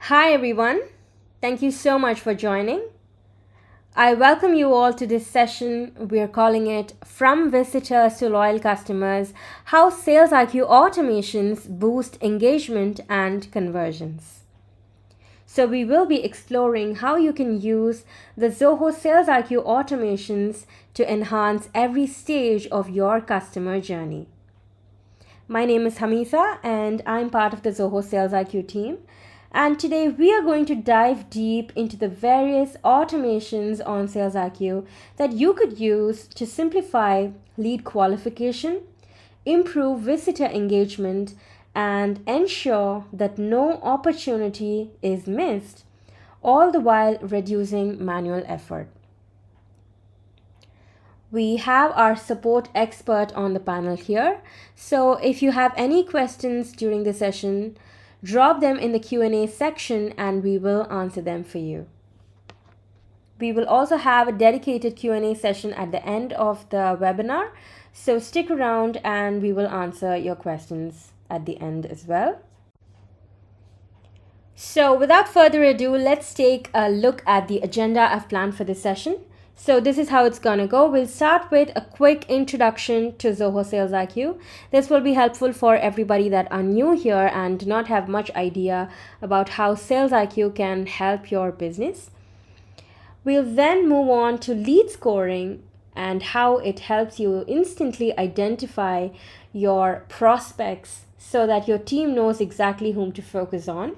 Hi everyone, thank you so much for joining. I welcome you all to this session. We're calling it From Visitors to Loyal Customers, How SalesIQ Automations Boost Engagement and Conversions. So we will be exploring how you can use the Zoho SalesIQ automations to enhance every stage of your customer journey. My name is Hamitha and I'm part of the Zoho SalesIQ team. And today we are going to dive deep into the various automations on SalesIQ that you could use to simplify lead qualification, improve visitor engagement, and ensure that no opportunity is missed, all the while reducing manual effort. We have our support expert on the panel here. So if you have any questions during the session, drop them in the Q&A section and we will answer them for you. We will also have a dedicated Q&A session at the end of the webinar. So stick around and we will answer your questions at the end as well. So without further ado, let's take a look at the agenda I've planned for this session. So this is how it's gonna go. We'll start with a quick introduction to Zoho SalesIQ. This will be helpful for everybody that are new here and do not have much idea about how SalesIQ can help your business. We'll then move on to lead scoring and how it helps you instantly identify your prospects so that your team knows exactly whom to focus on.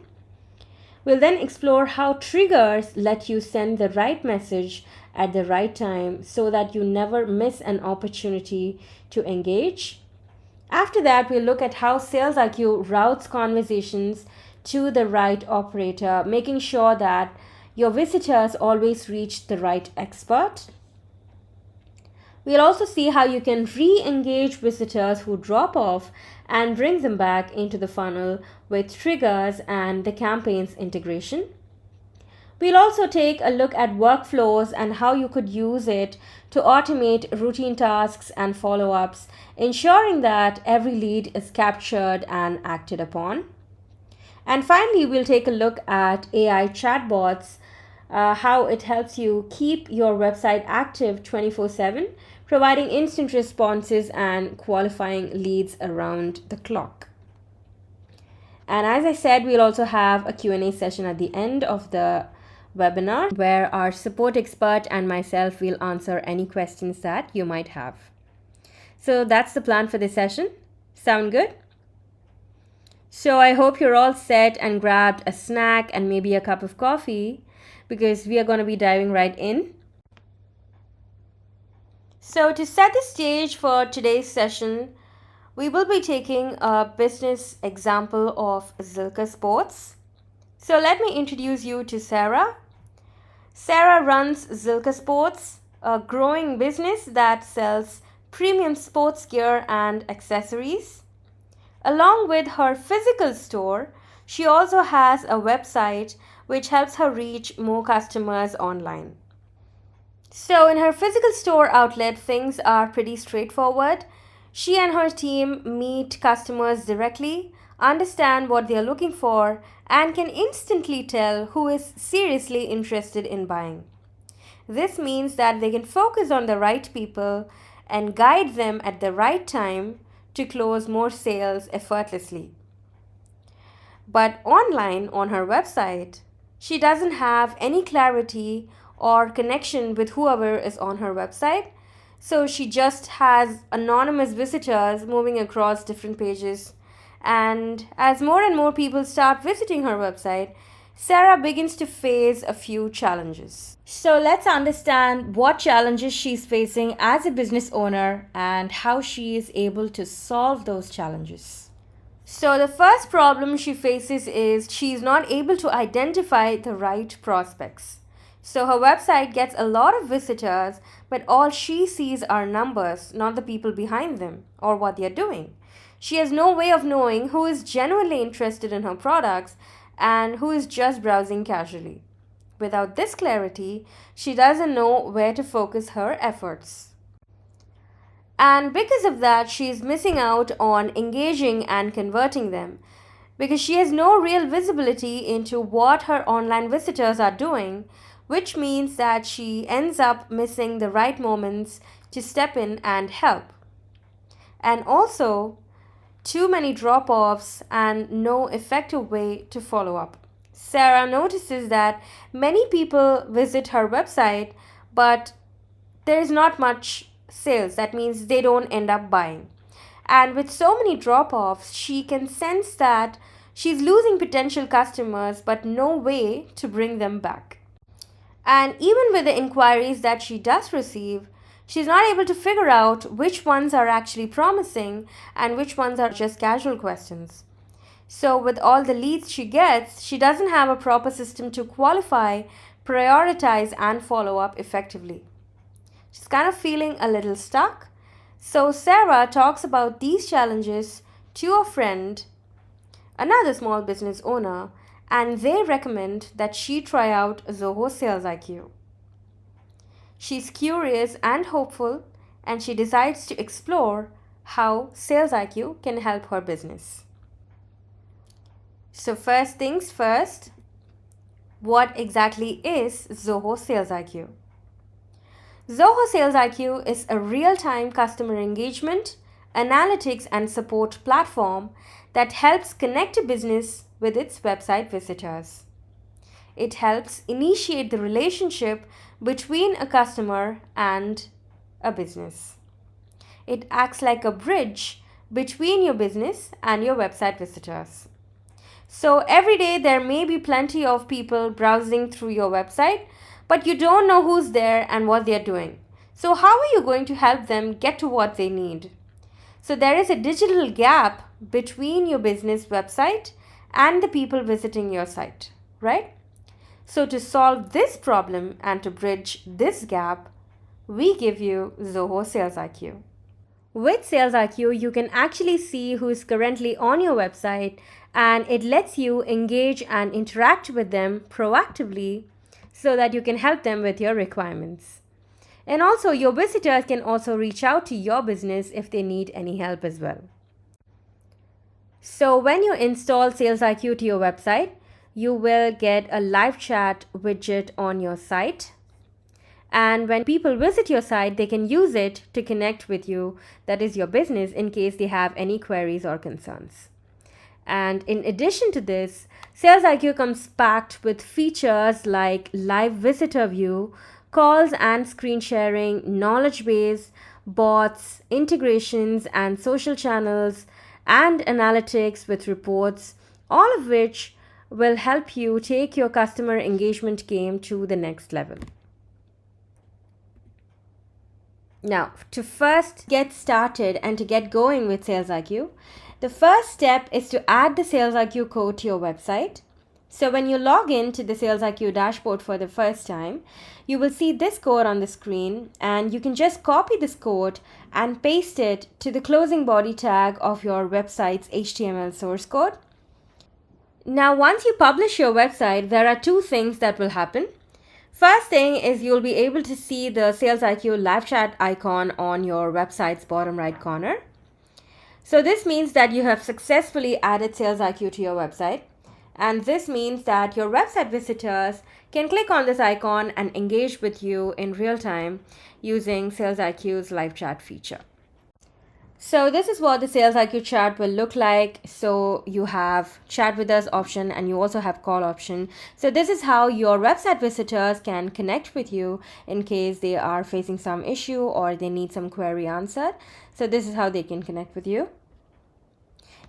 We'll then explore how triggers let you send the right message at the right time so that you never miss an opportunity to engage. After that, we'll look at how SalesIQ routes conversations to the right operator, making sure that your visitors always reach the right expert. We'll also see how you can re-engage visitors who drop off and bring them back into the funnel with triggers and the campaigns integration. We'll also take a look at workflows and how you could use it to automate routine tasks and follow-ups, ensuring that every lead is captured and acted upon. And finally, we'll take a look at AI chatbots, how it helps you keep your website active 24/7, providing instant responses and qualifying leads around the clock. And as I said, we'll also have a Q&A session at the end of the webinar where our support expert and myself will answer any questions that you might have. So that's the plan for this session. Sound good? So I hope you're all set and grabbed a snack and maybe a cup of coffee because we are going to be diving right in. So to set the stage for today's session, we will be taking a business example of Zylker Sports. So let me introduce you to Sarah. Sarah runs Zylker Sports, a growing business that sells premium sports gear and accessories. Along with her physical store, she also has a website which helps her reach more customers online. So in her physical store outlet, things are pretty straightforward. She and her team meet customers directly, understand what they are looking for, and can instantly tell who is seriously interested in buying. This means that they can focus on the right people and guide them at the right time to close more sales effortlessly. But online on her website, she doesn't have any clarity or connection with whoever is on her website. So she just has anonymous visitors moving across different pages. And as more and more people start visiting her website, Sarah begins to face a few challenges. So let's understand what challenges she's facing as a business owner and how she is able to solve those challenges. So the first problem she faces is she's not able to identify the right prospects. So her website gets a lot of visitors, but all she sees are numbers, not the people behind them or what they are doing. She has no way of knowing who is genuinely interested in her products and who is just browsing casually. Without this clarity, she doesn't know where to focus her efforts. And because of that, she is missing out on engaging and converting them. because she has no real visibility into what her online visitors are doing, which means that she ends up missing the right moments to step in and help. And also, too many drop offs and no effective way to follow up. Sarah notices that many people visit her website, but there is not much sales. That means they don't end up buying. And with so many drop offs, she can sense that she's losing potential customers, but no way to bring them back. And even with the inquiries that she does receive, she's not able to figure out which ones are actually promising and which ones are just casual questions. So, with all the leads she gets, she doesn't have a proper system to qualify, prioritize, and follow up effectively. She's kind of feeling a little stuck. So, Sarah talks about these challenges to a friend, another small business owner, and they recommend that she try out Zoho SalesIQ. She's curious and hopeful, and she decides to explore how SalesIQ can help her business. So, first things first, what exactly is Zoho SalesIQ? Zoho SalesIQ is a real-time customer engagement, analytics, and support platform that helps connect a business with its website visitors. It helps initiate the relationship between a customer and a business. It acts like a bridge between your business and your website visitors. So every day there may be plenty of people browsing through your website, but you don't know who's there and what they're doing. So how are you going to help them get to what they need? So there is a digital gap between your business website and the people visiting your site, right? So to solve this problem and to bridge this gap, we give you Zoho SalesIQ. With SalesIQ, you can actually see who is currently on your website, and it lets you engage and interact with them proactively so that you can help them with your requirements. And also, your visitors can also reach out to your business if they need any help as well. So when you install SalesIQ to your website, you will get a live chat widget on your site. And when people visit your site, they can use it to connect with you, that is your business, in case they have any queries or concerns. And in addition to this, SalesIQ comes packed with features like live visitor view, calls and screen sharing, knowledge base, bots, integrations and social channels, and analytics with reports, all of which will help you take your customer engagement game to the next level. Now, to first get started and to get going with SalesIQ, the first step is to add the SalesIQ code to your website. So when you log in to the SalesIQ dashboard for the first time, you will see this code on the screen, and you can just copy this code and paste it to the closing body tag of your website's HTML source code. Now, once you publish your website, there are two things that will happen. First thing is you'll be able to see the SalesIQ live chat icon on your website's bottom right corner. So this means that you have successfully added SalesIQ to your website. And this means that your website visitors can click on this icon and engage with you in real time using SalesIQ's live chat feature. So this is what the SalesIQ chat will look like. So you have chat with us option and you also have call option. So this is how your website visitors can connect with you in case they are facing some issue or they need some query answered. So this is how they can connect with you.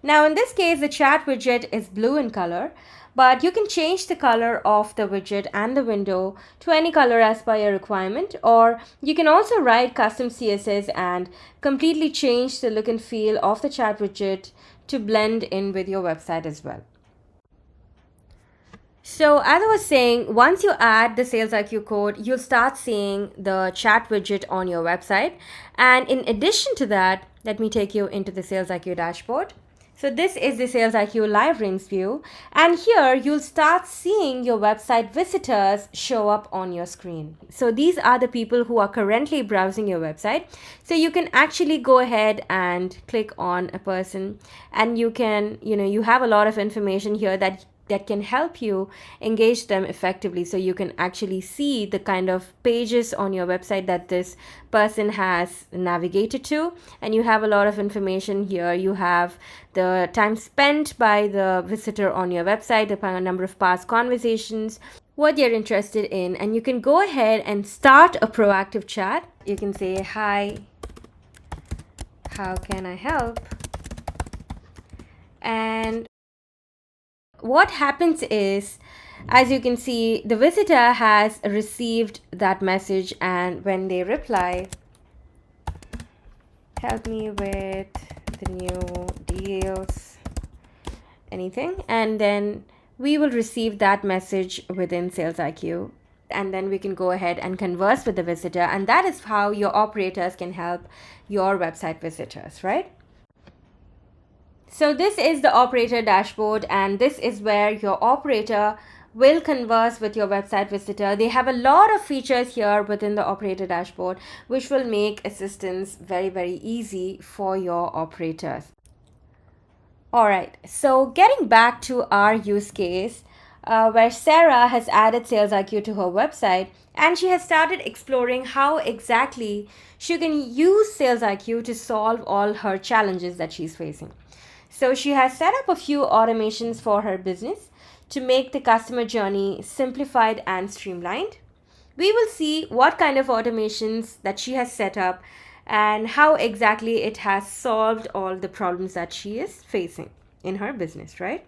Now in this case, the chat widget is blue in color, but you can change the color of the widget and the window to any color as per your requirement, or you can also write custom CSS and completely change the look and feel of the chat widget to blend in with your website as well. So as I was saying, once you add the SalesIQ code, you'll start seeing the chat widget on your website. And in addition to that, let me take you into the SalesIQ dashboard. So this is the SalesIQ Live Rings view, and here you'll start seeing your website visitors show up on your screen. So these are the people who are currently browsing your website. So you can actually go ahead and click on a person, and you can, you have a lot of information here that can help you engage them effectively. So you can actually see the kind of pages on your website that this person has navigated to, and you have a lot of information here. You have the time spent by the visitor on your website, the number of past conversations, what they're interested in, and you can go ahead and start a proactive chat. You can say, "Hi, how can I help?" And what happens is, as you can see, the visitor has received that message, and when they reply, "Help me with the new deals," anything, and then we will receive that message within SalesIQ, and then we can go ahead and converse with the visitor, and that is how your operators can help your website visitors, right? So this is the operator dashboard, and this is where your operator will converse with your website visitor. They have a lot of features here within the operator dashboard, which will make assistance very, very easy for your operators. All right, so getting back to our use case, where Sarah has added SalesIQ to her website, and she has started exploring how exactly she can use SalesIQ to solve all her challenges that she's facing. So she has set up a few automations for her business to make the customer journey simplified and streamlined. We will see what kind of automations that she has set up and how exactly it has solved all the problems that she is facing in her business, right?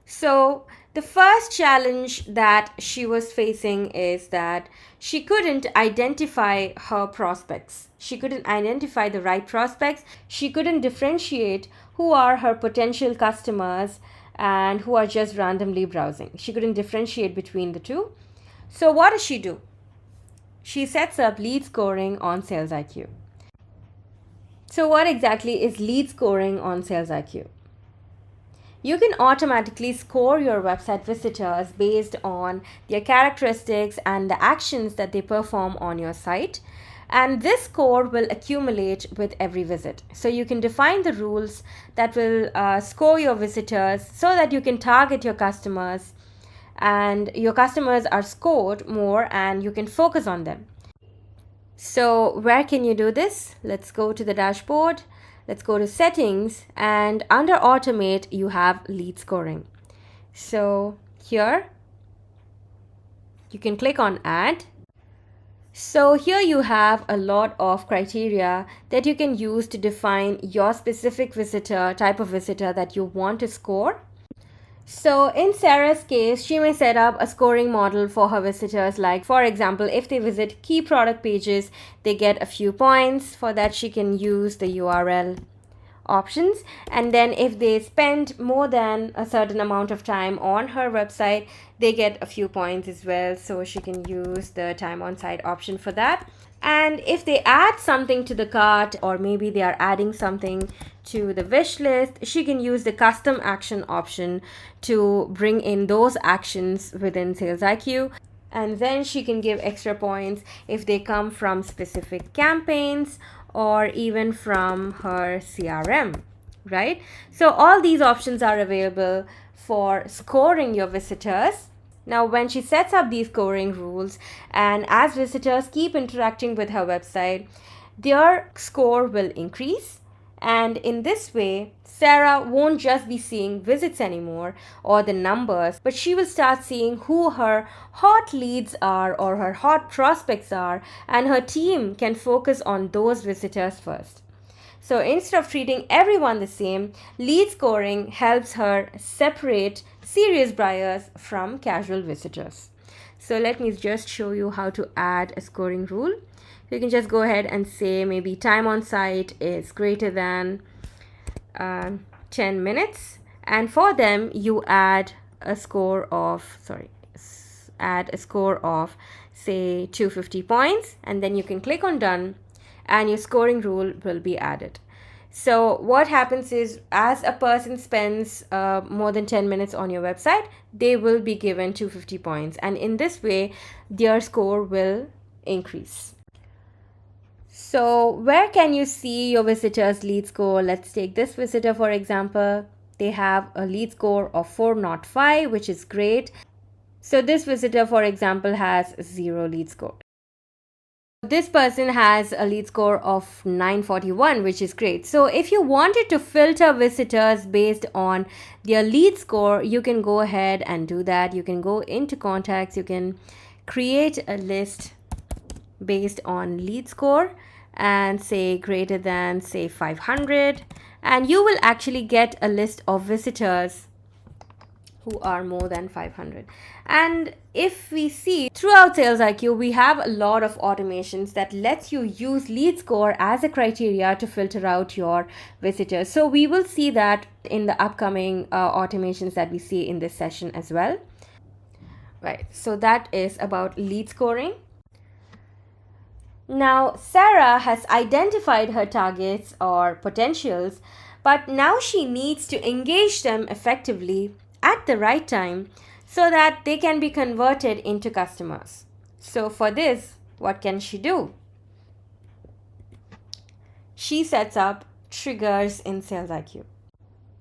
So the first challenge that she was facing is that she couldn't identify her prospects. She couldn't identify the right prospects. She couldn't differentiate who are her potential customers and who are just randomly browsing. She couldn't differentiate between the two. So what does she do? She sets up lead scoring on SalesIQ. So what exactly is lead scoring on SalesIQ? You can automatically score your website visitors based on their characteristics and the actions that they perform on your site. And this score will accumulate with every visit. So you can define the rules that will score your visitors so that you can target your customers, and your customers are scored more and you can focus on them. So where can you do this? Let's go to the dashboard. Let's go to settings, and under automate you have lead scoring. So here you can click on add. So here you have a lot of criteria that you can use to define your specific visitor, type of visitor that you want to score. So in Sarah's case, she may set up a scoring model for her visitors. Like, for example, if they visit key product pages, they get a few points. For that, she can use the URL options. And then if they spend more than a certain amount of time on her website, they get a few points as well. So she can use the time on site option for that. And if they add something to the cart, or maybe they are adding something to the wish list, she can use the custom action option to bring in those actions within SalesIQ. And then she can give extra points if they come from specific campaigns or even from her CRM, right? So all these options are available for scoring your visitors. Now, when she sets up these scoring rules, and as visitors keep interacting with her website, their score will increase. And in this way, Sarah won't just be seeing visits anymore or the numbers, but she will start seeing who her hot leads are or her hot prospects are, and her team can focus on those visitors first. So instead of treating everyone the same, lead scoring helps her separate serious buyers from casual visitors. So let me just show you how to add a scoring rule. You can just go ahead and say maybe time on site is greater than 10 minutes. And for them, you add a score of, say 250 points. And then you can click on done, and your scoring rule will be added. So what happens is, as a person spends more than 10 minutes on your website, they will be given 250 points, and in this way their score will increase. So where can you see your visitors' lead score? Let's take this visitor for example. They have a lead score of 405, which is great. So this visitor for example has 0 lead score. This person has a lead score of 941, which is great. So if you wanted to filter visitors based on their lead score, you can go ahead and do that. You can go into contacts, you can create a list based on lead score and say greater than, say, 500, and you will actually get a list of visitors who are more than 500. And if we see throughout SalesIQ, we have a lot of automations that lets you use lead score as a criteria to filter out your visitors. So we will see that in the upcoming automations that we see in this session as well. Right, so that is about lead scoring. Now, Sarah has identified her targets or potentials, but now she needs to engage them effectively at the right time so that they can be converted into customers. So for this, what can she do? She sets up triggers in SalesIQ.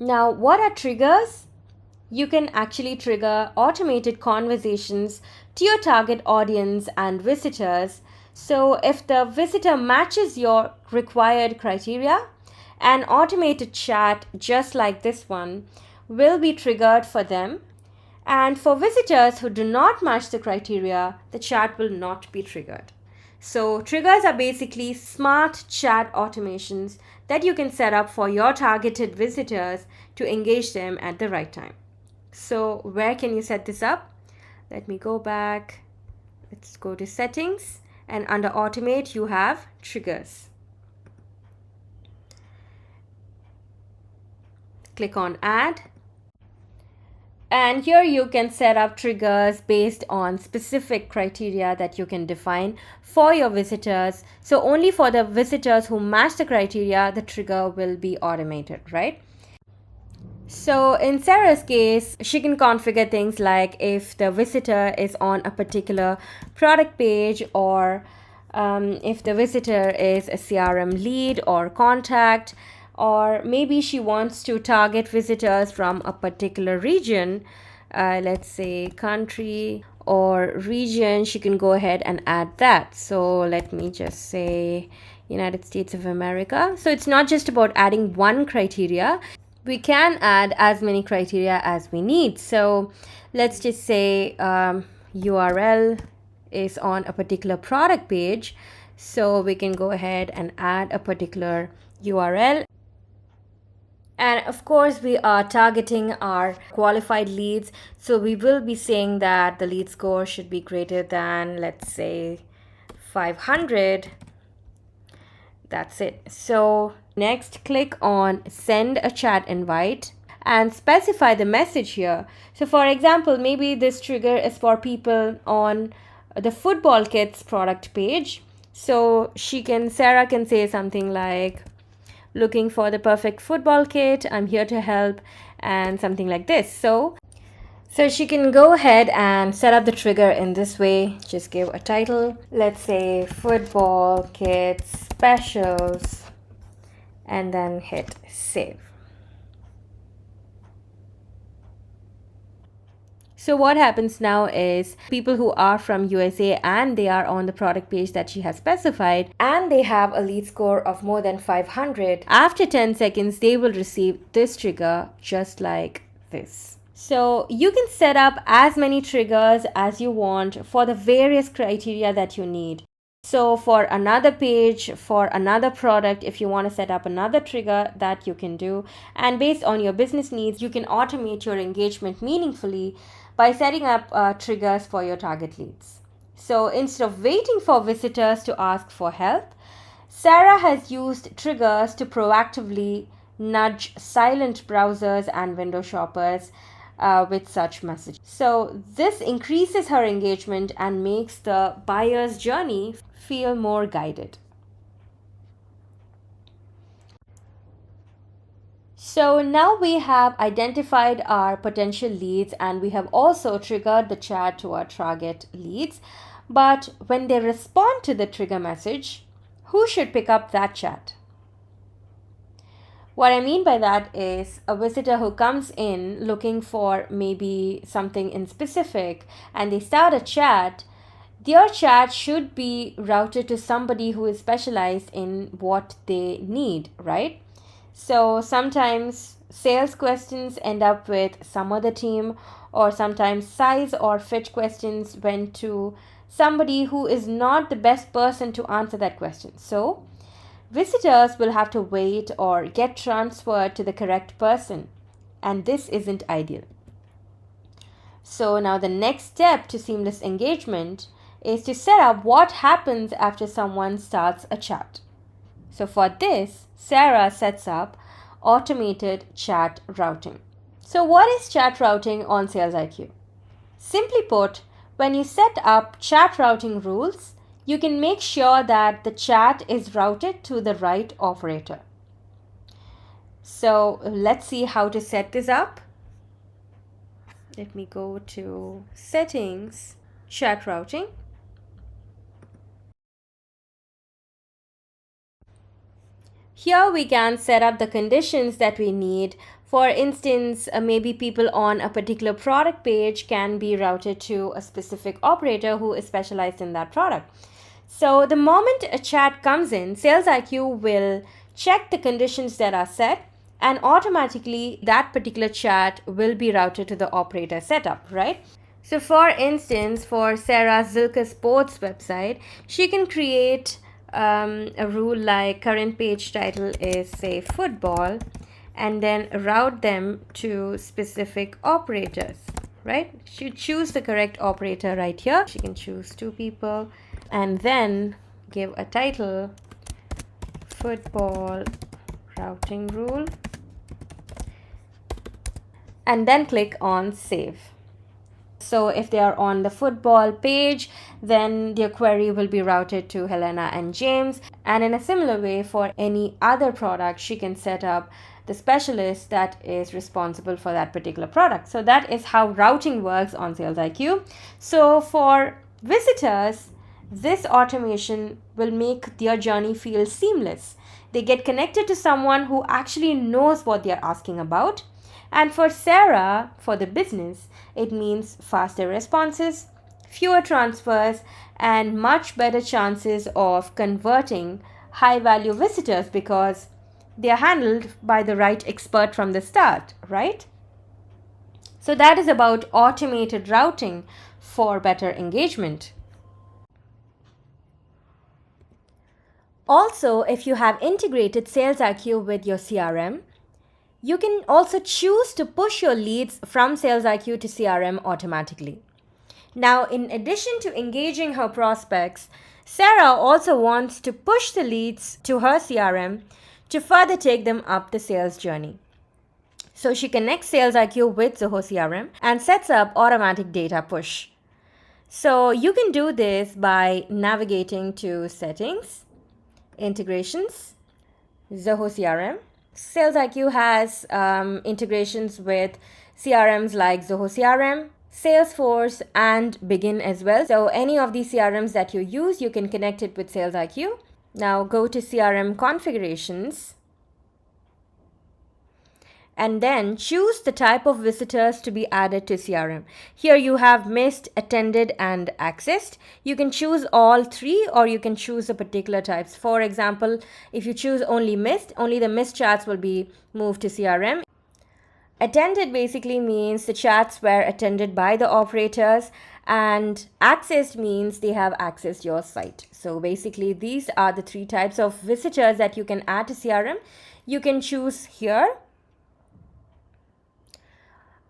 Now, what are triggers? You can actually trigger automated conversations to your target audience and visitors. So if the visitor matches your required criteria, an automated chat just like this one will be triggered for them. And for visitors who do not match the criteria, the chat will not be triggered. So triggers are basically smart chat automations that you can set up for your targeted visitors to engage them at the right time. So where can you set this up? Let me go back. Let's go to settings, and under automate you have triggers. Click on add, and here you can set up triggers based on specific criteria that you can define for your visitors. So only for the visitors who match the criteria, the trigger will be automated, right? So in Sarah's case, she can configure things like if the visitor is on a particular product page, or if the visitor is a CRM lead or contact, or maybe she wants to target visitors from a particular region, let's say country or region, she can go ahead and add that. So let me just say United States of America. So it's not just about adding one criteria. We can add as many criteria as we need. So let's just say URL is on a particular product page. So we can go ahead and add a particular URL. And of course, we are targeting our qualified leads. So we will be saying that the lead score should be greater than, let's say, 500. That's it. So next, click on send a chat invite and specify the message here. So for example, maybe this trigger is for people on the football kits product page. So Sarah can say something like, looking for the perfect football kit, I'm here to help, and something like this. So she can go ahead and set up the trigger in this way. Just give a title, let's say football kit specials, and then hit save. So what happens now is people who are from USA and they are on the product page that she has specified and they have a lead score of more than 500, after 10 seconds they will receive this trigger just like this. So you can set up as many triggers as you want for the various criteria that you need. So for another page, for another product, if you want to set up another trigger, that you can do. And based on your business needs, you can automate your engagement meaningfully by setting up triggers for your target leads. So instead of waiting for visitors to ask for help, Sarah has used triggers to proactively nudge silent browsers and window shoppers with such messages. So this increases her engagement and makes the buyer's journey feel more guided. So now we have identified our potential leads and we have also triggered the chat to our target leads. But when they respond to the trigger message, who should pick up that chat? What I mean by that is a visitor who comes in looking for maybe something in specific and they start a chat, their chat should be routed to somebody who is specialized in what they need, right? So sometimes sales questions end up with some other team, or sometimes size or fit questions went to somebody who is not the best person to answer that question. So visitors will have to wait or get transferred to the correct person, and this isn't ideal. So now the next step to seamless engagement is to set up what happens after someone starts a chat. So for this, Sarah sets up automated chat routing. So what is chat routing on SalesIQ? Simply put, when you set up chat routing rules, you can make sure that the chat is routed to the right operator. So let's see how to set this up. Let me go to settings, chat routing. Here we can set up the conditions that we need. For instance, maybe people on a particular product page can be routed to a specific operator who is specialized in that product. So the moment a chat comes in, SalesIQ will check the conditions that are set and automatically that particular chat will be routed to the operator setup, right? So for instance, for Sarah's Zylker Sports website, she can create a rule like current page title is say football and then route them to specific operators, right? She choose the correct operator right here. She can choose 2 people and then give a title football routing rule and then click on save. So if they are on the football page, then their query will be routed to Helena and James. And in a similar way, for any other product, she can set up the specialist that is responsible for that particular product. So that is how routing works on SalesIQ. So for visitors, this automation will make their journey feel seamless. They get connected to someone who actually knows what they are asking about. And for Sarah, for the business, it means faster responses, fewer transfers, and much better chances of converting high-value visitors because they are handled by the right expert from the start, right? So that is about automated routing for better engagement. Also, if you have integrated SalesIQ with your CRM, you can also choose to push your leads from SalesIQ to CRM automatically. Now, in addition to engaging her prospects, Sarah also wants to push the leads to her CRM to further take them up the sales journey. So she connects SalesIQ with Zoho CRM and sets up automatic data push. So you can do this by navigating to Settings, Integrations, Zoho CRM. SalesIQ has integrations with CRMs like Zoho CRM, Salesforce, and Begin as well. So any of these CRMs that you use, you can connect it with SalesIQ. Now go to CRM configurations and then choose the type of visitors to be added to CRM. Here you have missed, attended, and accessed. You can choose all 3 or you can choose the particular types. For example, if you choose only missed, only the missed chats will be moved to CRM. Attended basically means the chats were attended by the operators, and accessed means they have accessed your site. So basically these are the 3 types of visitors that you can add to CRM. You can choose here.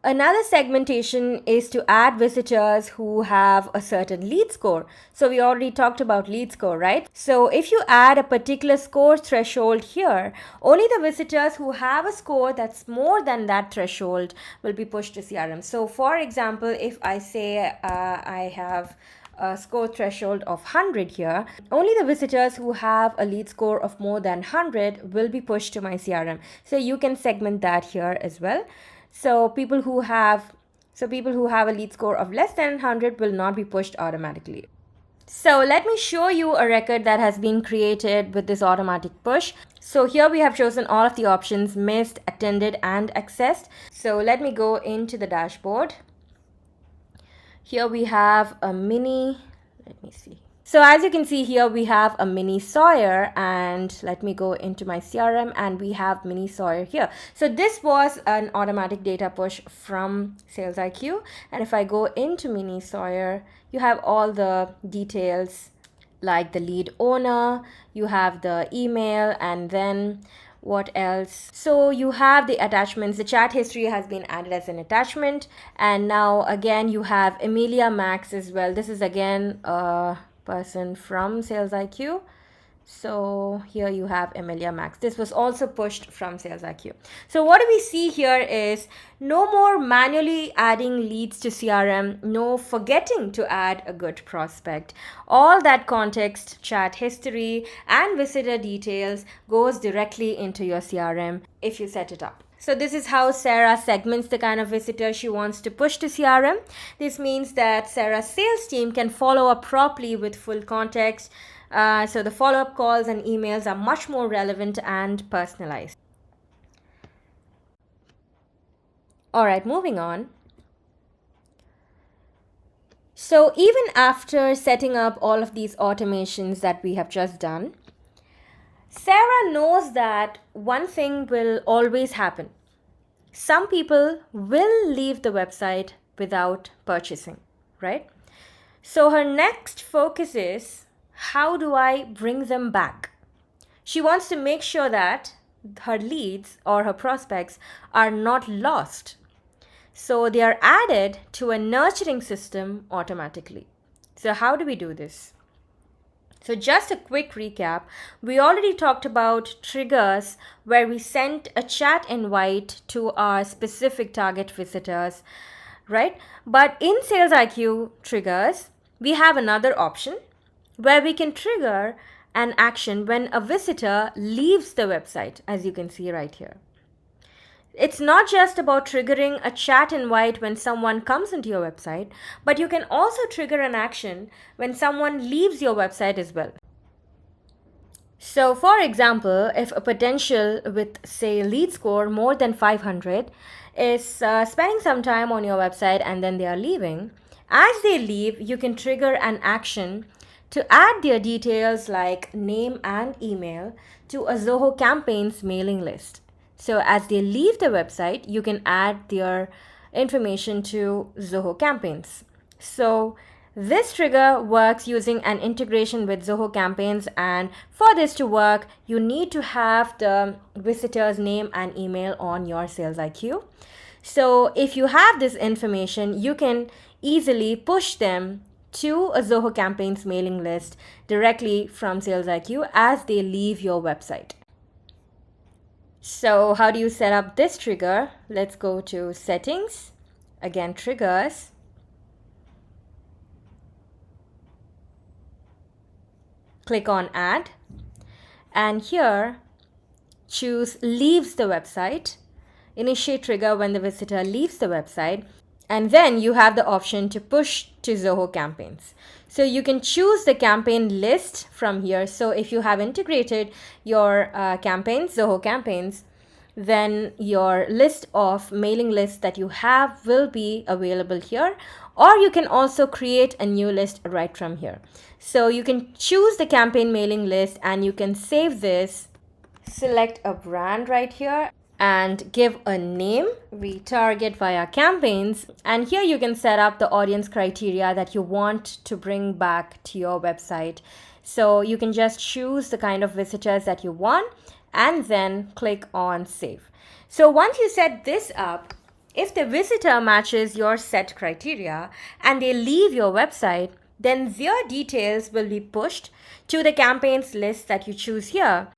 Another segmentation is to add visitors who have a certain lead score. So we already talked about lead score, right? So if you add a particular score threshold here, only the visitors who have a score that's more than that threshold will be pushed to CRM. So for example, if I say I have a score threshold of 100 here, only the visitors who have a lead score of more than 100 will be pushed to my CRM. So you can segment that here as well. So people who have a lead score of less than 100 will not be pushed automatically. So let me show you a record that has been created with this automatic push. So here we have chosen all of the options: missed, attended, and accessed. So let me go into the dashboard. Here we have a mini, let me see. So as you can see here, we have a mini Sawyer, and let me go into my CRM and we have mini Sawyer here. So this was an automatic data push from SalesIQ. And if I go into mini Sawyer, you have all the details like the lead owner, you have the email, and then what else? So you have the attachments. The chat history has been added as an attachment. And now again, you have Emilia Max as well. This is again a person from SalesIQ. So here you have Emilia Max. This was also pushed from SalesIQ. So what do we see here is no more manually adding leads to CRM, no forgetting to add a good prospect. All that context, chat history, and visitor details goes directly into your CRM if you set it up. So this is how Sarah segments the kind of visitor she wants to push to CRM. This means that Sarah's sales team can follow up properly with full context. So the follow-up calls and emails are much more relevant and personalized. All right, moving on. So even after setting up all of these automations that we have just done, Sarah knows that one thing will always happen. Some people will leave the website without purchasing, right? So her next focus is, how do I bring them back? She wants to make sure that her leads or her prospects are not lost. So they are added to a nurturing system automatically. So how do we do this? So just a quick recap, we already talked about triggers where we sent a chat invite to our specific target visitors, right? But in SalesIQ triggers, we have another option where we can trigger an action when a visitor leaves the website, as you can see right here. It's not just about triggering a chat invite when someone comes into your website, but you can also trigger an action when someone leaves your website as well. So for example, if a potential with, say, lead score more than 500 is spending some time on your website and then they are leaving, as they leave, you can trigger an action to add their details like name and email to a Zoho campaigns mailing list. So as they leave the website, you can add their information to Zoho campaigns. So this trigger works using an integration with Zoho campaigns, and for this to work, you need to have the visitor's name and email on your SalesIQ. So if you have this information, you can easily push them to a Zoho campaigns mailing list directly from SalesIQ as they leave your website. So how do you set up this trigger? Let's go to settings, again triggers. Click on add, and here choose leaves the website, initiate trigger when the visitor leaves the website, and then you have the option to push to Zoho campaigns. So you can choose the campaign list from here. So if you have integrated your campaigns, Zoho campaigns, then your list of mailing lists that you have will be available here, or you can also create a new list right from here. So you can choose the campaign mailing list and you can save this, select a brand right here, and give a name, retarget via campaigns. And here you can set up the audience criteria that you want to bring back to your website. So you can just choose the kind of visitors that you want and then click on save. So once you set this up, if the visitor matches your set criteria and they leave your website, then their details will be pushed to the campaigns list that you choose here.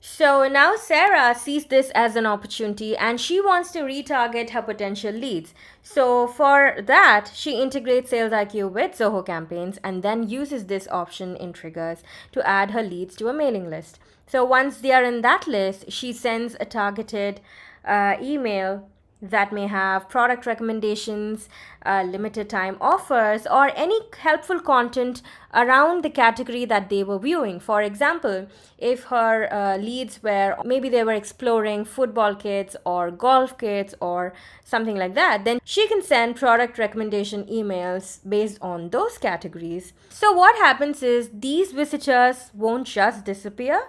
So now Sarah sees this as an opportunity and she wants to retarget her potential leads. So for that, she integrates SalesIQ with Zoho campaigns and then uses this option in triggers to add her leads to a mailing list. So once they are in that list, she sends a targeted email that may have product recommendations, limited time offers, or any helpful content around the category that they were viewing. For example, if her leads were, maybe they were exploring football kits or golf kits or something like that, then she can send product recommendation emails based on those categories. So what happens is these visitors won't just disappear.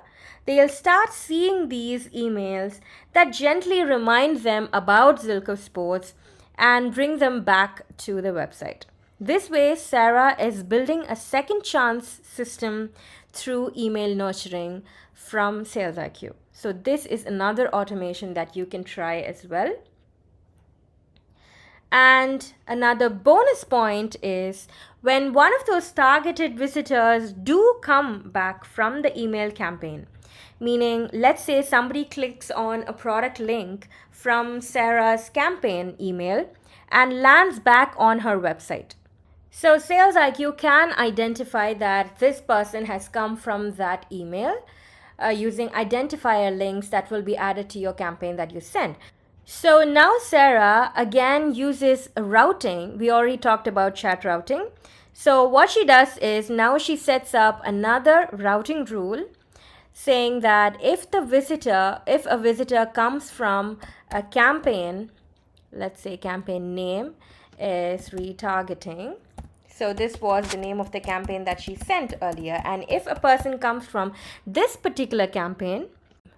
They'll start seeing these emails that gently remind them about Zylker Sports and bring them back to the website. This way, Sarah is building a second chance system through email nurturing from SalesIQ. So this is another automation that you can try as well. And another bonus point is when one of those targeted visitors do come back from the email campaign, meaning let's say somebody clicks on a product link from Sarah's campaign email and lands back on her website. So SalesIQ can identify that this person has come from that email using identifier links that will be added to your campaign that you send. So now Sarah again uses routing. We already talked about chat routing. So what she does is now she sets up another routing rule saying that if a visitor comes from a campaign, let's say campaign name is retargeting. So this was the name of the campaign that she sent earlier. And if a person comes from this particular campaign,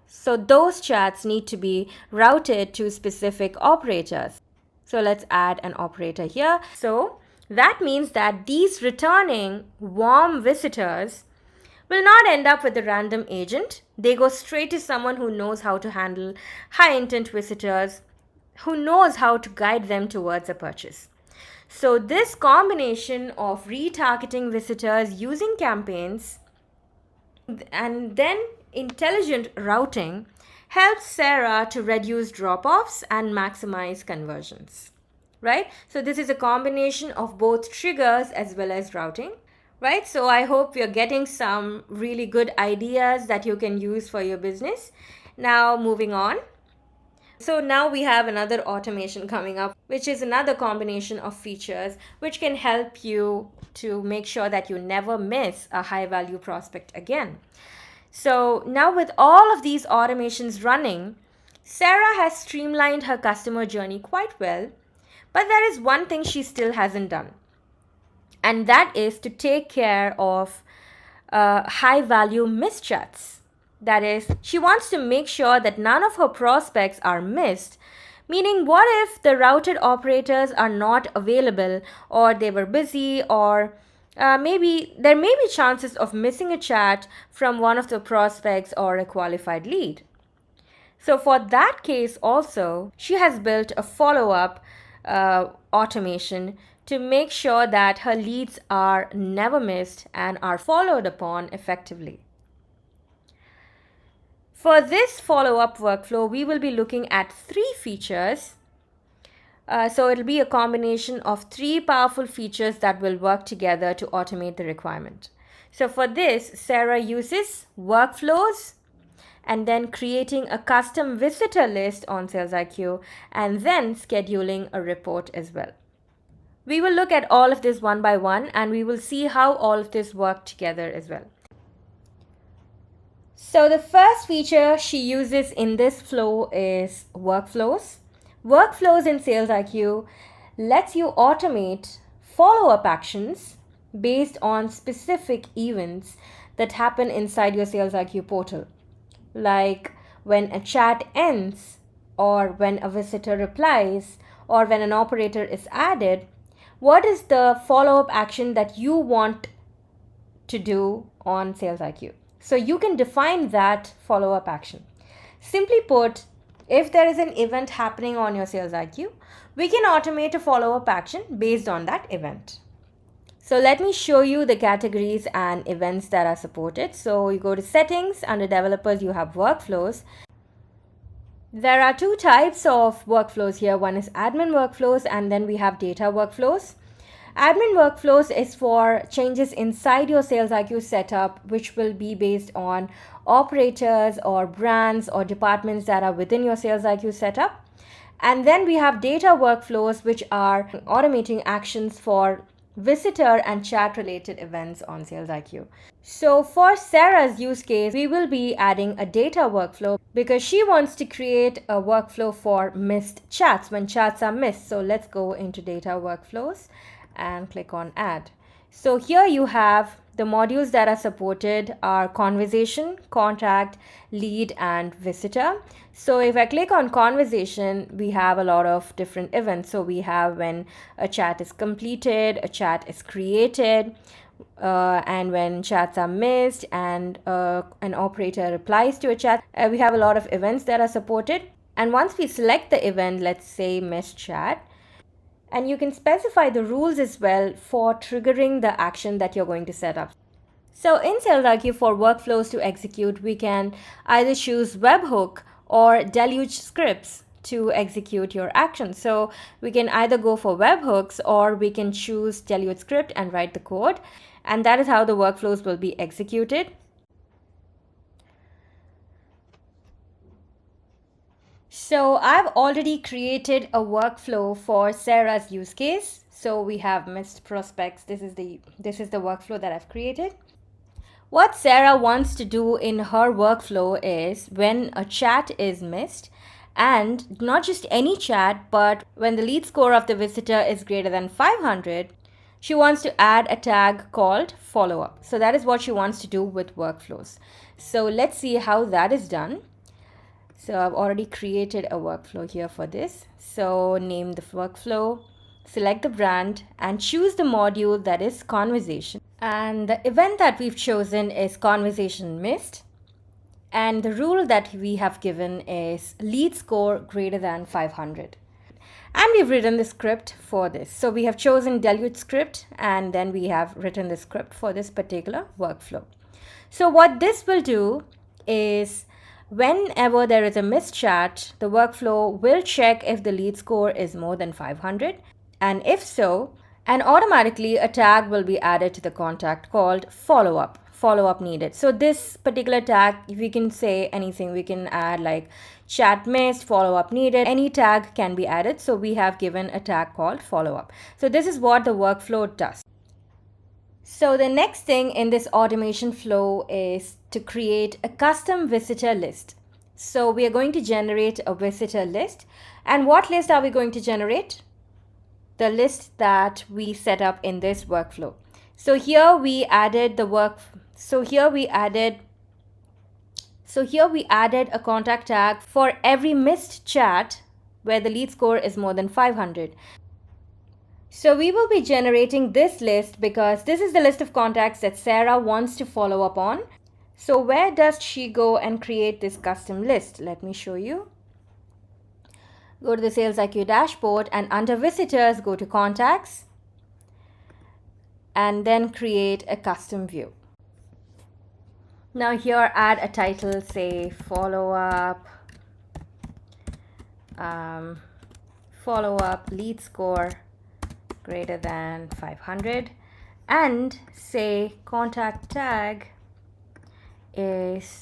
so those chats need to be routed to specific operators. So let's add an operator here. So that means that these returning warm visitors will not end up with a random agent. They go straight to someone who knows how to handle high intent visitors, who knows how to guide them towards a purchase. So this combination of retargeting visitors using campaigns and then intelligent routing helps Sarah to reduce drop-offs and maximize conversions, right? So this is a combination of both triggers as well as routing. Right? So I hope you're getting some really good ideas that you can use for your business. Now moving on. So now we have another automation coming up, which is another combination of features which can help you to make sure that you never miss a high value prospect again. So now with all of these automations running, Sarah has streamlined her customer journey quite well, but there is one thing she still hasn't done. And that is to take care of high value missed chats. That is, she wants to make sure that none of her prospects are missed. Meaning, what if the routed operators are not available, or they were busy, or maybe there may be chances of missing a chat from one of the prospects or a qualified lead. So for that case also, she has built a follow-up automation to make sure that her leads are never missed and are followed upon effectively. For this follow-up workflow, we will be looking at 3 features. So it'll be a combination of 3 powerful features that will work together to automate the requirement. So for this, Sarah uses workflows and then creating a custom visitor list on SalesIQ and then scheduling a report as well. We will look at all of this one by one and we will see how all of this work together as well. So the first feature she uses in this flow is workflows. Workflows in SalesIQ lets you automate follow-up actions based on specific events that happen inside your SalesIQ portal. Like when a chat ends, or when a visitor replies, or when an operator is added, what is the follow-up action that you want to do on SalesIQ? So you can define that follow-up action. Simply put, if there is an event happening on your SalesIQ, we can automate a follow-up action based on that event. So let me show you the categories and events that are supported. So you go to settings, under developers you have workflows. There are two types of workflows here. One is admin workflows and then we have data workflows. Admin workflows is for changes inside your SalesIQ setup, which will be based on operators or brands or departments that are within your SalesIQ setup. And then we have data workflows, which are automating actions for visitor and chat related events on SalesIQ. So for Sarah's use case, we will be adding a data workflow because she wants to create a workflow for missed chats when chats are missed. So let's go into data workflows and click on add. So here you have the modules that are supported are conversation, contact, lead, and visitor. So if I click on conversation, we have a lot of different events. So we have when a chat is completed, a chat is created, and when chats are missed, and an operator replies to a chat. We have a lot of events that are supported. And once we select the event, let's say missed chat, and you can specify the rules as well for triggering the action that you're going to set up. So in SalesIQ, for workflows to execute, we can either choose webhook or deluge scripts to execute your action. So we can either go for webhooks or we can choose deluge script and write the code. And that is how the workflows will be executed. So I've already created a workflow for Sarah's use case. So we have missed prospects. This is the workflow that I've created. What Sarah wants to do in her workflow is when a chat is missed, and not just any chat, but when the lead score of the visitor is greater than 500, she wants to add a tag called follow-up. So that is what she wants to do with workflows. So let's see how that is done. So I've already created a workflow here for this. So name the workflow, select the brand, and choose the module that is conversation. And the event that we've chosen is conversation missed. And the rule that we have given is lead score greater than 500. And we've written the script for this. So we have chosen deluge script, and then we have written the script for this particular workflow. So what this will do is whenever there is a missed chat, the workflow will check if the lead score is more than 500. And if so, and automatically a tag will be added to the contact called follow-up needed. So this particular tag, if we can say anything, we can add like chat missed, follow-up needed, any tag can be added. So we have given a tag called follow-up. So this is what the workflow does. So the next thing in this automation flow is to create a custom visitor list. So we are going to generate a visitor list. And what list are we going to generate? The list that we set up in this workflow. So here we added a contact tag for every missed chat where the lead score is more than 500. So we will be generating this list because this is the list of contacts that Sarah wants to follow up on. So where does she go and create this custom list? Let me show you. Go to the SalesIQ dashboard, and under visitors, go to contacts and then create a custom view. Now here add a title, say follow-up lead score greater than 500, and say contact tag is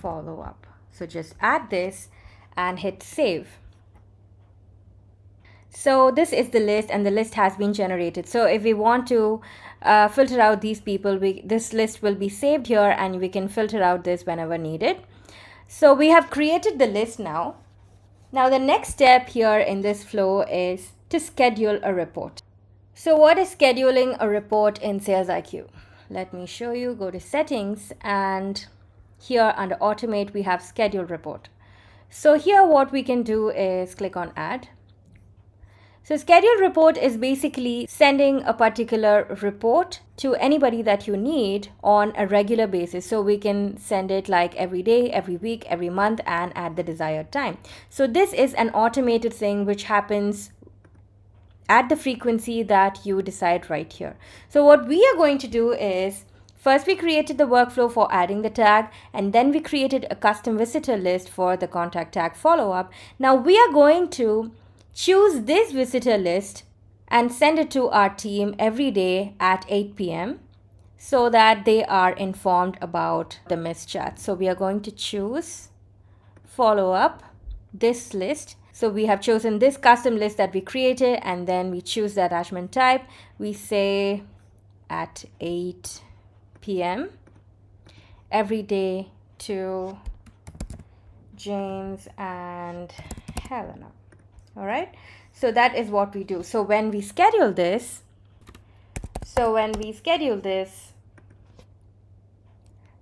follow-up. So just add this and hit save. So this is the list, and the list has been generated. So if we want to filter out these people, this list will be saved here, and we can filter out this whenever needed. So we have created the list now. Now the next step here in this flow is to schedule a report. So what is scheduling a report in SalesIQ? Let me show you. Go to settings, and here under automate we have schedule report. So here what we can do is click on add. So schedule report is basically sending a particular report to anybody that you need on a regular basis. So we can send it like every day, every week, every month, and at the desired time. So this is an automated thing which happens at the frequency that you decide right here. So what we are going to do is, first we created the workflow for adding the tag, and then we created a custom visitor list for the contact tag follow-up. Now we are going to choose this visitor list and send it to our team every day at 8 p.m. so that they are informed about the missed chat. So we are going to choose follow-up, this list. So we have chosen this custom list that we created, and then we choose the attachment type. We say at 8 p.m. every day to James and Helena. All right. So that is what we do. So when we schedule this,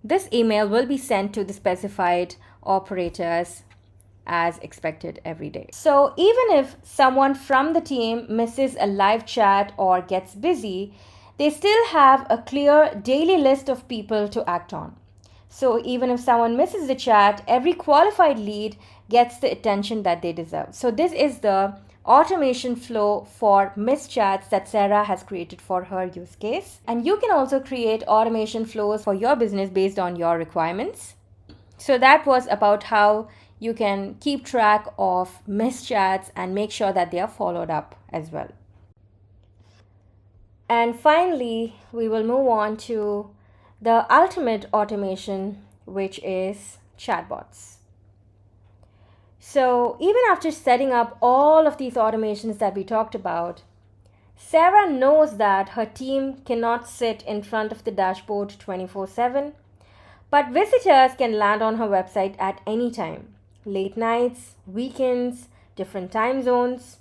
this email will be sent to the specified operators as expected every day. So even if someone from the team misses a live chat or gets busy, they still have a clear daily list of people to act on. So even if someone misses the chat, every qualified lead gets the attention that they deserve. So this is the automation flow for missed chats that Sarah has created for her use case. And you can also create automation flows for your business based on your requirements. So that was about how you can keep track of missed chats and make sure that they are followed up as well. And finally, we will move on to the ultimate automation, which is chatbots. So even after setting up all of these automations that we talked about, Sarah knows that her team cannot sit in front of the dashboard 24/7, but visitors can land on her website at any time, late nights, weekends, different time zones.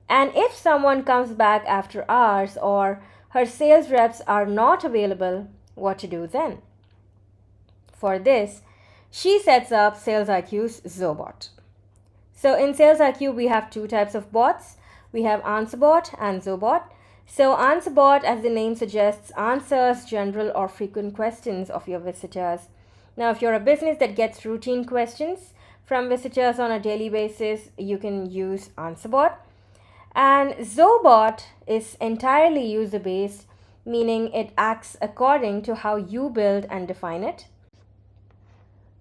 And if someone comes back after hours or her sales reps are not available, what to do then? For this, she sets up SalesIQ's Zobot. So in SalesIQ, we have two types of bots. We have AnswerBot and Zobot. So AnswerBot, as the name suggests, answers general or frequent questions of your visitors. Now, if you're a business that gets routine questions from visitors on a daily basis, you can use AnswerBot. And Zobot is entirely user-based, meaning it acts according to how you build and define it.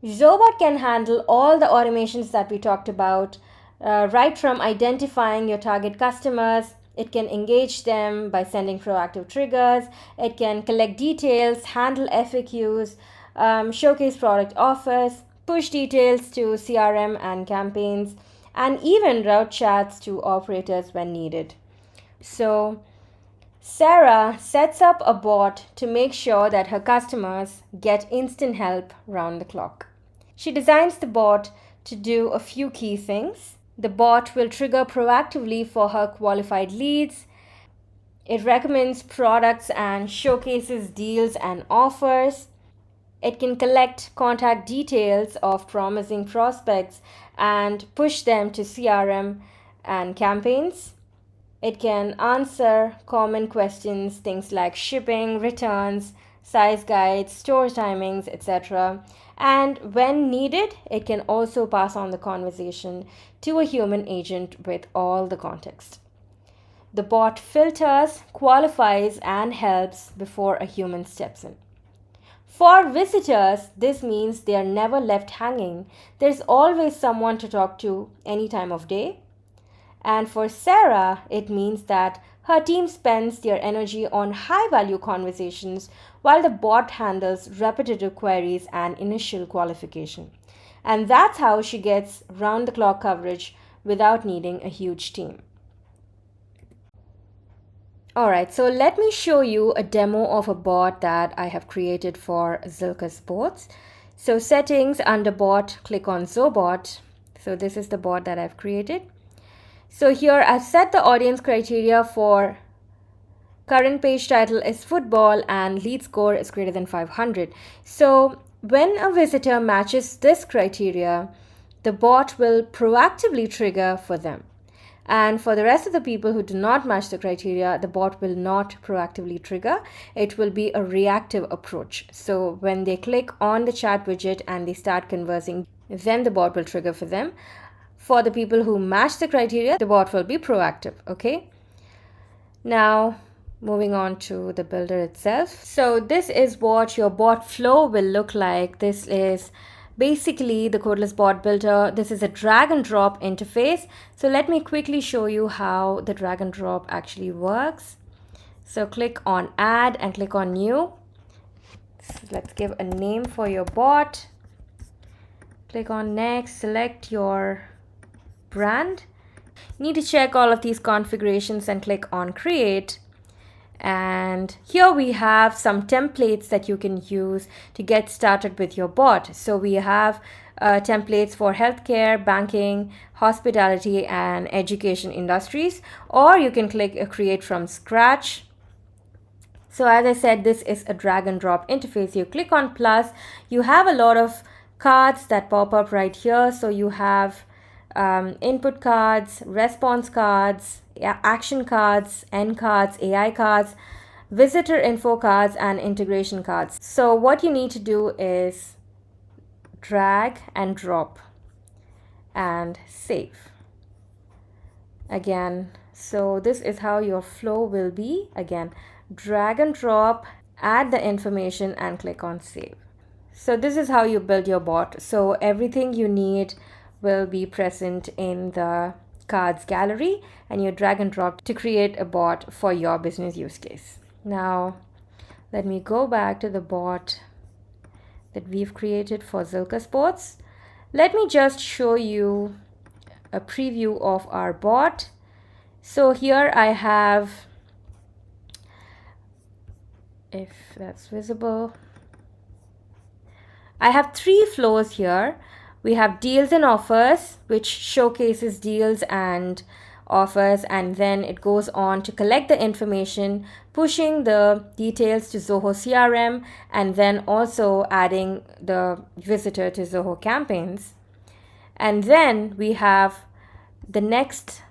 Zobot can handle all the automations that we talked about, right from identifying your target customers. It can engage them by sending proactive triggers. It can collect details, handle FAQs, showcase product offers, push details to CRM and campaigns, and even route chats to operators when needed. So Sarah sets up a bot to make sure that her customers get instant help round the clock. She designs the bot to do a few key things. The bot will trigger proactively for her qualified leads. It recommends products and showcases deals and offers. It can collect contact details of promising prospects and push them to CRM and campaigns. It can answer common questions, things like shipping, returns, size guides, store timings, etc. And when needed, it can also pass on the conversation to a human agent with all the context. The bot filters, qualifies, and helps before a human steps in. For visitors, this means they are never left hanging. There's always someone to talk to any time of day. And for Sarah, it means that her team spends their energy on high-value conversations while the bot handles repetitive queries and initial qualification. And that's how she gets round-the-clock coverage without needing a huge team. Alright, so let me show you a demo of a bot that I have created for Zylker Sports. So settings, under bot, click on Zobot. So this is the bot that I've created. So here I've set the audience criteria for current page title is football and lead score is greater than 500. So when a visitor matches this criteria, the bot will proactively trigger for them. And for the rest of the people who do not match the criteria, the bot will not proactively trigger. It will be a reactive approach. So when they click on the chat widget and they start conversing, then the bot will trigger for them. For the people who match the criteria, the bot will be proactive, okay? Now, moving on to the builder itself. So this is what your bot flow will look like. This is basically the codeless bot builder. This is a drag and drop interface. So let me quickly show you how the drag and drop actually works. So click on add and click on new. So let's give a name for your bot. Click on next, select your brand. You need to check all of these configurations and click on create. And here we have some templates that you can use to get started with your bot. So we have templates for healthcare, banking, hospitality, and education industries, or you can click create from scratch. So as I said, this is a drag and drop interface. You click on plus, you have a lot of cards that pop up right here. So you have input cards, response cards, action cards, end cards, AI cards, visitor info cards, and integration cards. So what you need to do is drag and drop and save. Again, so this is how your flow will be. Again, drag and drop, add the information, and click on save. So this is how you build your bot. So everything you need will be present in the cards gallery, and you drag and drop to create a bot for your business use case. Now, let me go back to the bot that we've created for Zylker Sports. Let me just show you a preview of our bot. So here I have, if that's visible, I have 3 flows here. We have deals and offers, which showcases deals and offers, and then it goes on to collect the information, pushing the details to Zoho CRM, and then also adding the visitor to Zoho campaigns. And then we have the next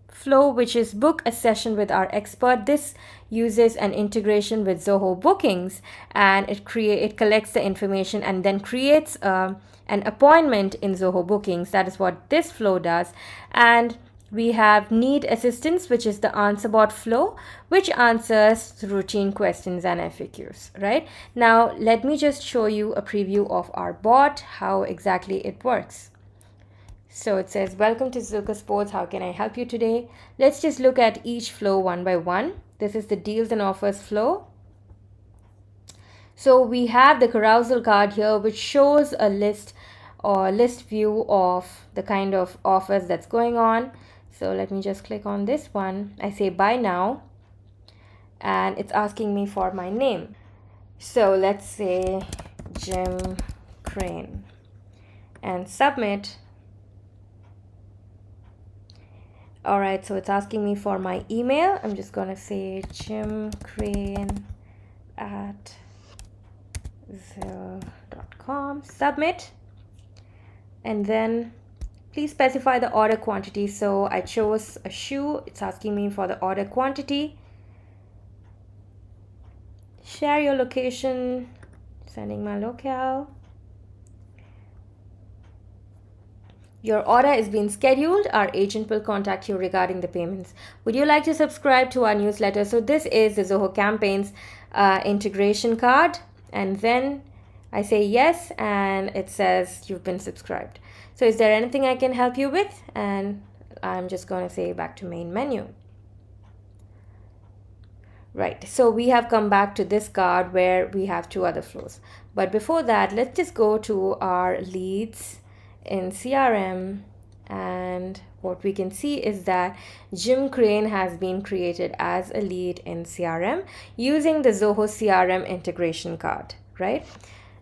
flow, which is book a session with our expert. This uses an integration with Zoho bookings, and it collects the information and then creates an appointment in Zoho bookings. That is what this flow does. And we have need assistance, which is the answer bot flow, which answers routine questions and FAQs. Right now, let me just show you a preview of our bot, how exactly it works. So it says, welcome to Zylker Sports. How can I help you today? Let's just look at each flow one by one. This is the deals and offers flow. So we have the carousel card here, which shows a list or list view of the kind of offers that's going on. So let me just click on this one. I say buy now, and it's asking me for my name. So let's say Jim Crane and submit. All right, so it's asking me for my email. I'm just going to say jimcrane@zyl.com, submit. And then please specify the order quantity. So I chose a shoe. It's asking me for the order quantity. Share your location, sending my locale. Your order is being scheduled. Our agent will contact you regarding the payments. Would you like to subscribe to our newsletter? So this is the Zoho Campaigns integration card. And then I say yes, and it says you've been subscribed. So is there anything I can help you with? And I'm just going to say back to main menu. Right, so we have come back to this card where we have 2 other flows. But before that, let's just go to our leads in CRM, and what we can see is that Jim Crane has been created as a lead in CRM using the Zoho CRM integration card, right?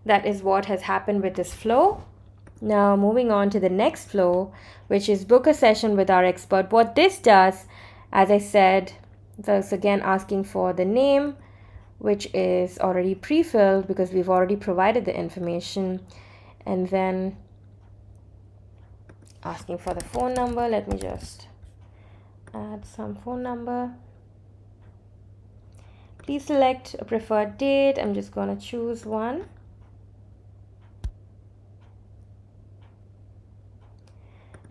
That is what has happened with this flow. Now moving on to the next flow, which is book a session with our expert. What this does, as I said, that's again asking for the name, which is already pre-filled because we've already provided the information, and then asking for the phone number. Let me just add some phone number. Please select a preferred date. I'm just going to choose one.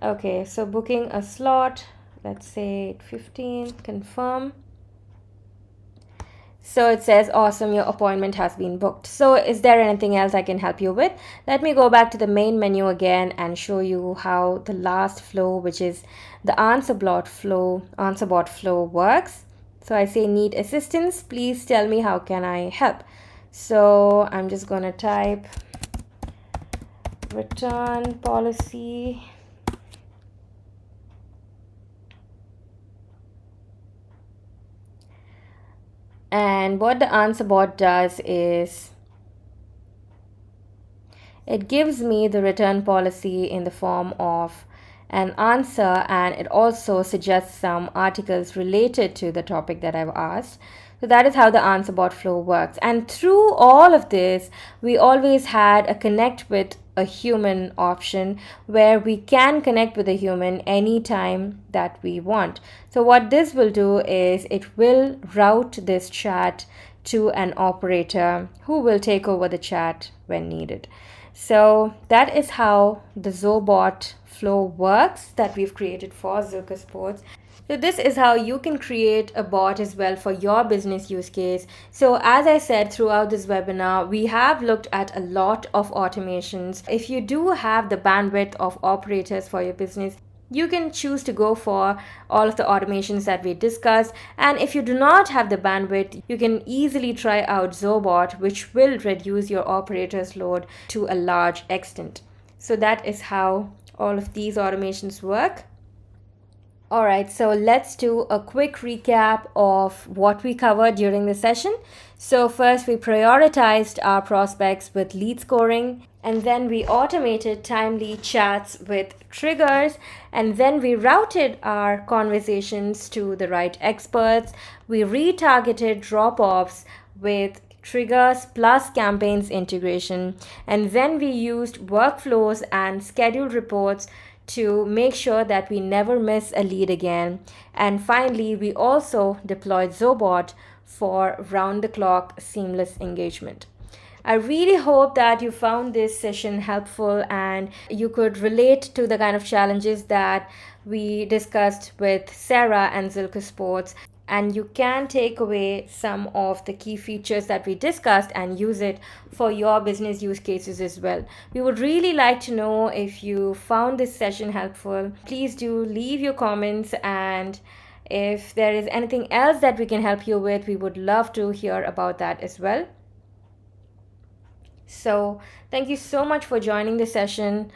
Okay, so booking a slot, let's say 15, confirm. So it says, awesome, your appointment has been booked. So is there anything else I can help you with? Let me go back to the main menu again and show you how the last flow, which is the answer bot flow works. So I say, need assistance, please tell me how can I help. So I'm just going to type return policy. And what the answer bot does is it gives me the return policy in the form of an answer, and it also suggests some articles related to the topic that I've asked. So that is how the answer bot flow works. And through all of this, we always had a connect with a human option where we can connect with a human anytime that we want. So what this will do is it will route this chat to an operator who will take over the chat when needed. So that is how the Zobot flow works that we've created for Zylker Sports. So this is how you can create a bot as well for your business use case. So as I said throughout this webinar, we have looked at a lot of automations. If you do have the bandwidth of operators for your business, you can choose to go for all of the automations that we discussed. And if you do not have the bandwidth, you can easily try out Zobot, which will reduce your operator's load to a large extent. So that is how all of these automations work. All right, so let's do a quick recap of what we covered during the session. So first, we prioritized our prospects with lead scoring, and then we automated timely chats with triggers, and then we routed our conversations to the right experts. We retargeted drop-offs with triggers plus campaigns integration, and then we used workflows and scheduled reports to make sure that we never miss a lead again. And finally, we also deployed Zobot for round-the-clock seamless engagement. I really hope that you found this session helpful and you could relate to the kind of challenges that we discussed with Sarah and Zylker Sports, and you can take away some of the key features that we discussed and use it for your business use cases as well. We would really like to know if you found this session helpful. Please do leave your comments, and if there is anything else that we can help you with, we would love to hear about that as well. So thank you so much for joining the session.